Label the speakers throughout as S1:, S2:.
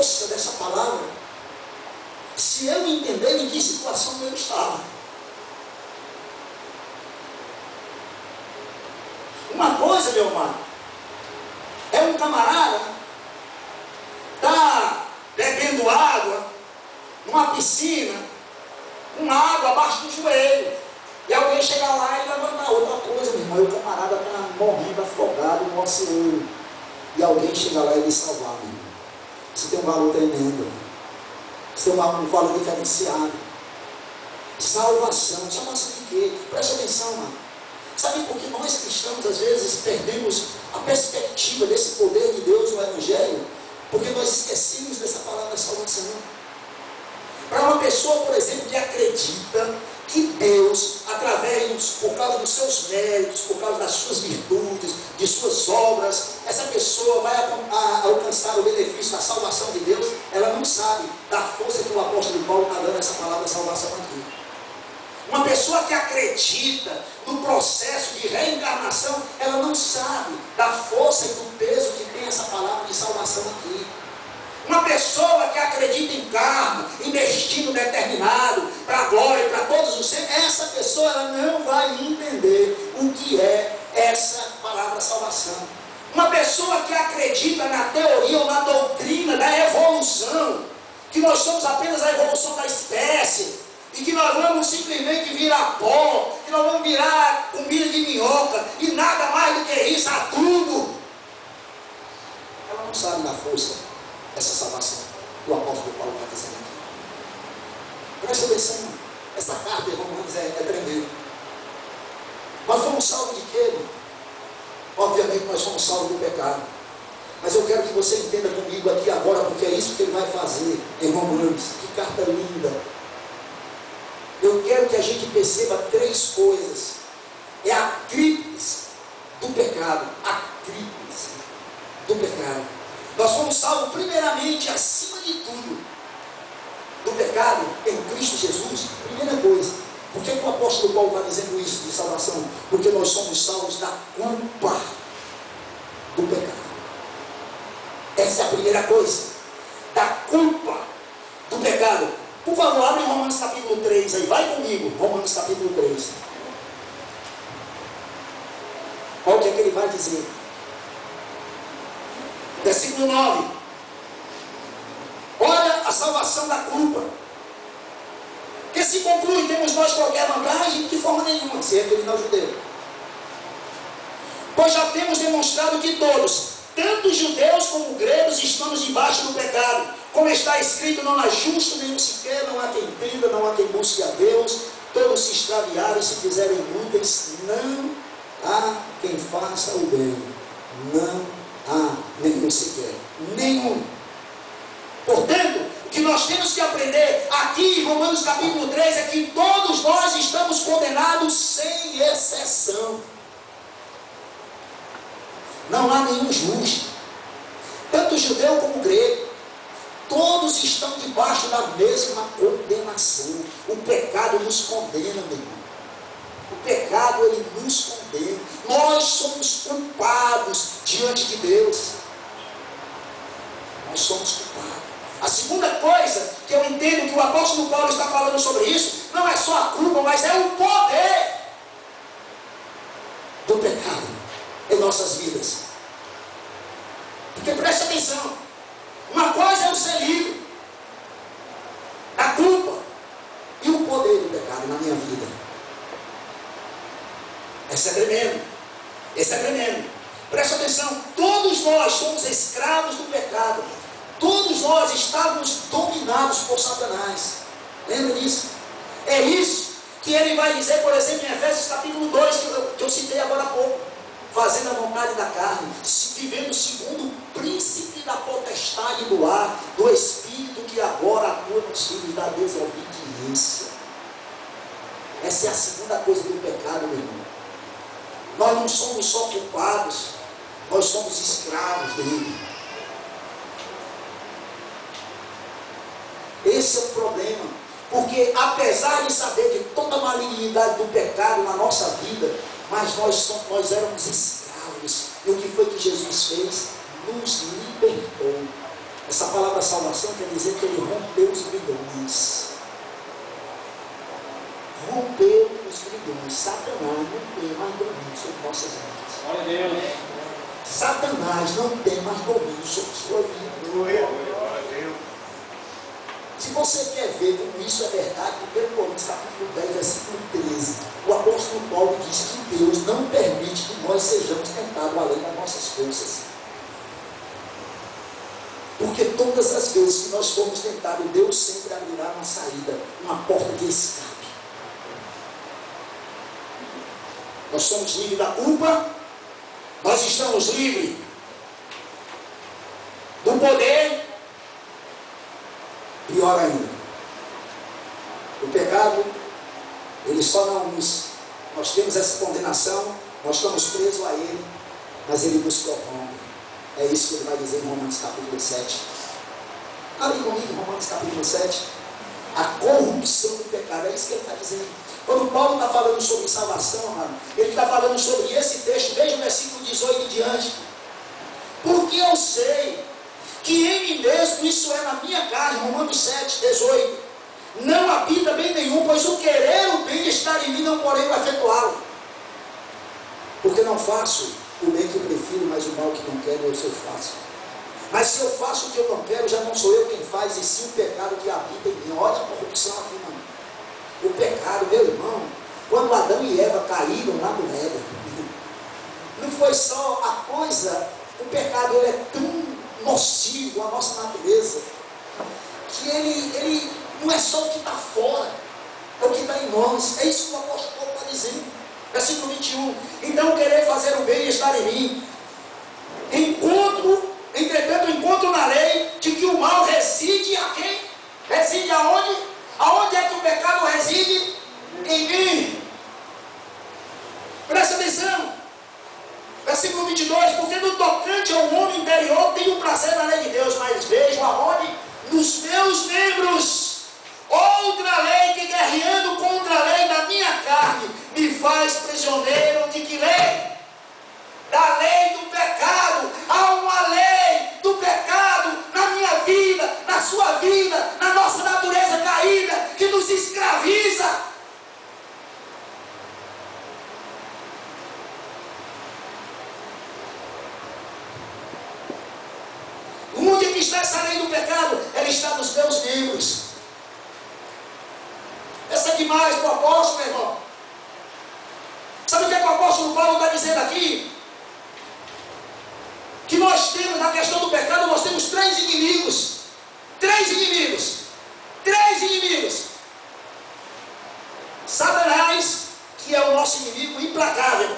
S1: força dessa palavra se eu entender em que situação eu estava. Uma coisa, meu amado, é um camarada tá bebendo água numa piscina, com água abaixo do joelho, e alguém chega lá e levanta. Outra coisa, meu irmão, o camarada está morrendo afogado no oceano, e alguém chega lá e lhe salvar, meu irmão. Isso tem um valor tremendo, isso tem um valor diferenciado. Salvação de quê? Preste atenção, mano. Sabe por que nós cristãos às vezes perdemos a perspectiva desse poder de Deus no Evangelho? Porque nós esquecemos dessa palavra salvação. Para uma pessoa, por exemplo, que acredita que Deus, por causa dos seus méritos, por causa das suas virtudes, de suas obras, essa pessoa vai alcançar o benefício da salvação de Deus, ela não sabe da força que o apóstolo Paulo está dando essa palavra salvação aqui. Uma pessoa que acredita no processo de reencarnação, ela não sabe da força e do peso que tem essa palavra de salvação aqui. Uma pessoa que acredita em karma, em destino determinado, para a glória, para todos os seres, essa pessoa ela não vai entender o que é essa palavra salvação. Uma pessoa que acredita na teoria ou na doutrina da evolução, que nós somos apenas a evolução da espécie, e que nós vamos simplesmente virar pó, que nós vamos virar comida de minhoca, e nada mais do que isso, adubo. Ela não sabe da força dessa salvação que o apóstolo Paulo está dizendo aqui. Presta atenção, essa carta de Romanos é tremenda. Nós fomos salvos de quê, irmão? Obviamente nós somos salvos do pecado. Mas eu quero que você entenda comigo aqui agora, porque é isso que ele vai fazer em Romanos. Que carta linda! Eu quero que a gente perceba três coisas. É a crípese do pecado. A crípese do pecado. Nós fomos salvos primeiramente, acima de tudo, do pecado em Cristo Jesus. Primeira coisa. Por que o apóstolo Paulo está dizendo isso de salvação? Porque nós somos salvos da culpa do pecado. Essa é a primeira coisa. Da culpa do pecado. Por favor, abre Romanos capítulo 3 aí, vai comigo, Romanos capítulo 3. Olha o que é que ele vai dizer. Versículo 9. Olha a salvação da culpa. Que se conclui, temos nós qualquer vantagem? De forma nenhuma, se referindo ao judeu. Pois já temos demonstrado que todos, tanto judeus como gregos, estamos debaixo do pecado. Como está escrito, não há justo nenhum sequer, não há quem entenda, não há quem busque a Deus. Todos se extraviaram e se fizerem inúteis. Não há quem faça o bem. Não há nenhum sequer. Nenhum. Portanto, o que nós temos que aprender aqui em Romanos capítulo 3 é que todos nós estamos condenados sem exceção. Não há nenhum justo. Tanto judeu como grego. Todos estão debaixo da mesma condenação. O pecado nos condena, meu irmão. O pecado, ele nos condena. Nós somos culpados diante de Deus. Nós somos culpados. A segunda coisa que eu entendo que o apóstolo Paulo está falando sobre isso, não é só a culpa, mas é o poder do pecado em nossas vidas. Porque preste atenção. Uma coisa é o ser livre da culpa e o poder do pecado na minha vida. Esse é tremendo. Esse é tremendo. Presta atenção. Todos nós somos escravos do pecado. Todos nós estávamos dominados por Satanás. Lembra disso? É isso que ele vai dizer, por exemplo, em Efésios capítulo 2, que eu citei agora há pouco. Fazendo a vontade da carne, vivendo segundo o príncipe da potestade do ar, do espírito que agora atua nos filhos da desobediência. Essa é a segunda coisa do pecado, meu irmão. Nós não somos só culpados, nós somos escravos dele. Esse é o problema, porque apesar de saber de toda a malignidade do pecado na nossa vida, mas nós éramos escravos. E o que foi que Jesus fez? Nos libertou. Essa palavra salvação quer dizer que ele rompeu os grilhões. Rompeu os grilhões. Satanás não tem mais domínio sobre nossas vidas.
S2: Glória a Deus.
S1: Satanás não tem mais domínio sobre sua vida.
S2: Glória a Deus.
S1: Se você quer ver como isso é verdade, 1 Coríntios capítulo 10, versículo 13, o apóstolo Paulo diz que Deus não permite que nós sejamos tentados além das nossas forças. Porque todas as vezes que nós formos tentados, Deus sempre abrirá uma saída, uma porta de escape. Nós somos livres da culpa, nós estamos livres do poder. Pior ainda, o pecado, ele só não nós temos essa condenação, nós estamos presos a ele, mas ele nos corrompe. É isso que ele vai dizer em Romanos capítulo 7. Abre comigo em Romanos capítulo 7. A corrupção do pecado, é isso que ele está dizendo. Quando Paulo está falando sobre salvação, mano, ele está falando sobre esse texto, desde o versículo 18 em diante. Porque eu sei que em mim mesmo, isso é na minha carne, Romanos 7, 18, não habita bem nenhum, pois o querer o bem está em mim, não porém o efetuá-lo. Porque não faço o bem que eu prefiro, mas o mal que não quero, eu faço. Mas se eu faço o que eu não quero, já não sou eu quem faz, e sim o pecado que habita em mim. Olha a corrupção aqui, mano. O pecado, meu irmão, quando Adão e Eva caíram lá no Éden, não foi só a coisa, o pecado ele é tão nocivo à nossa natureza, que ele não é só o que está fora, é o que está em nós. É isso que o apóstolo Paulo está dizendo. Versículo 21. Então querer fazer o bem e estar em mim. Entretanto, encontro na lei de que o mal reside a quem? Reside aonde? Aonde é que o pecado reside? Em mim. Presta atenção. Versículo 22, porque no tocante ao homem interior tenho prazer na lei de Deus, mas vejo aonde? Nos meus membros outra lei que, guerreando contra a lei da minha carne, me faz prisioneiro de que lei? Da lei do pecado. Há uma lei do pecado na minha vida, na sua vida, na nossa natureza caída, que nos escraviza. Onde que está essa lei do pecado? Ela está nos meus membros. Essa é demais para o apóstolo, meu irmão. Sabe o que, é que o apóstolo Paulo está dizendo aqui? Que nós temos, na questão do pecado, nós temos três inimigos. Três inimigos. Três inimigos. Satanás, que é o nosso inimigo implacável.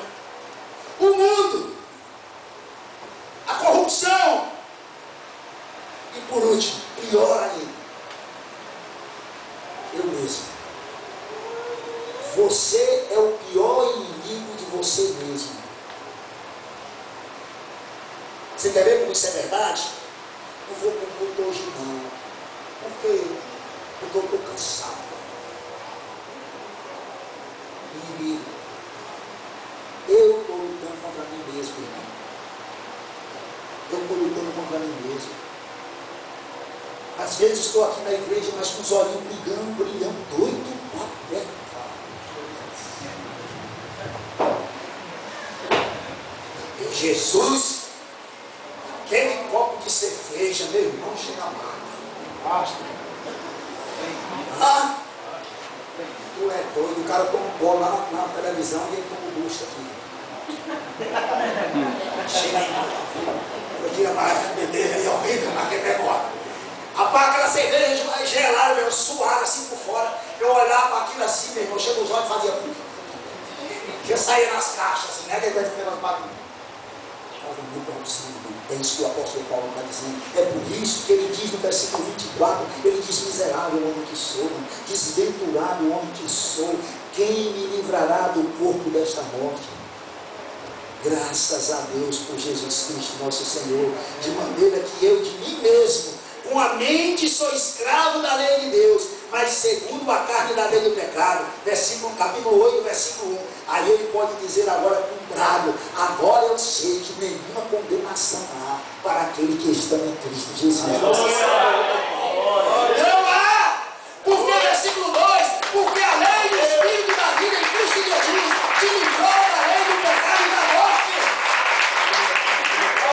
S1: O mundo. A corrupção. E por último, pior ainda, eu mesmo. Você é o pior inimigo de você mesmo. Você quer ver como isso é verdade? Não vou para o culto hoje não. Por quê? Porque eu estou cansado. Inimigo. Eu estou lutando contra mim mesmo, irmão. Eu estou lutando contra mim mesmo. Às vezes estou aqui na igreja, mas com os olhinhos brilhando, doido para pecar. E Jesus, aquele copo de cerveja, meu irmão, chega lá. Ah, tu é doido, o cara toma um gol lá na televisão e ele toma um busto aqui. Chega aí, eu digo, mas beber é horrível, mas que pegou. Rapaz, aquela cerveja gelada, meu, suada assim por fora. Eu olhava para aquilo assim, meu irmão, chega os olhos e fazia. Já saía nas caixas, assim, né? Depois de umas barulhas. É isso que o apóstolo Paulo está dizendo. É por isso que ele diz no versículo 24: ele diz, miserável homem que sou, desventurado homem que sou, quem me livrará do corpo desta morte? Graças a Deus por Jesus Cristo, nosso Senhor, de maneira que eu de mim mesmo, com a mente sou escravo da lei de Deus, mas segundo a carne da lei do pecado. Capítulo 8, versículo 1. Aí ele pode dizer agora com brado: agora eu sei que nenhuma condenação há para aquele que está em Cristo Jesus. Não há! Porque versículo 2: porque a lei do Espírito da vida em Cristo Jesus te livrou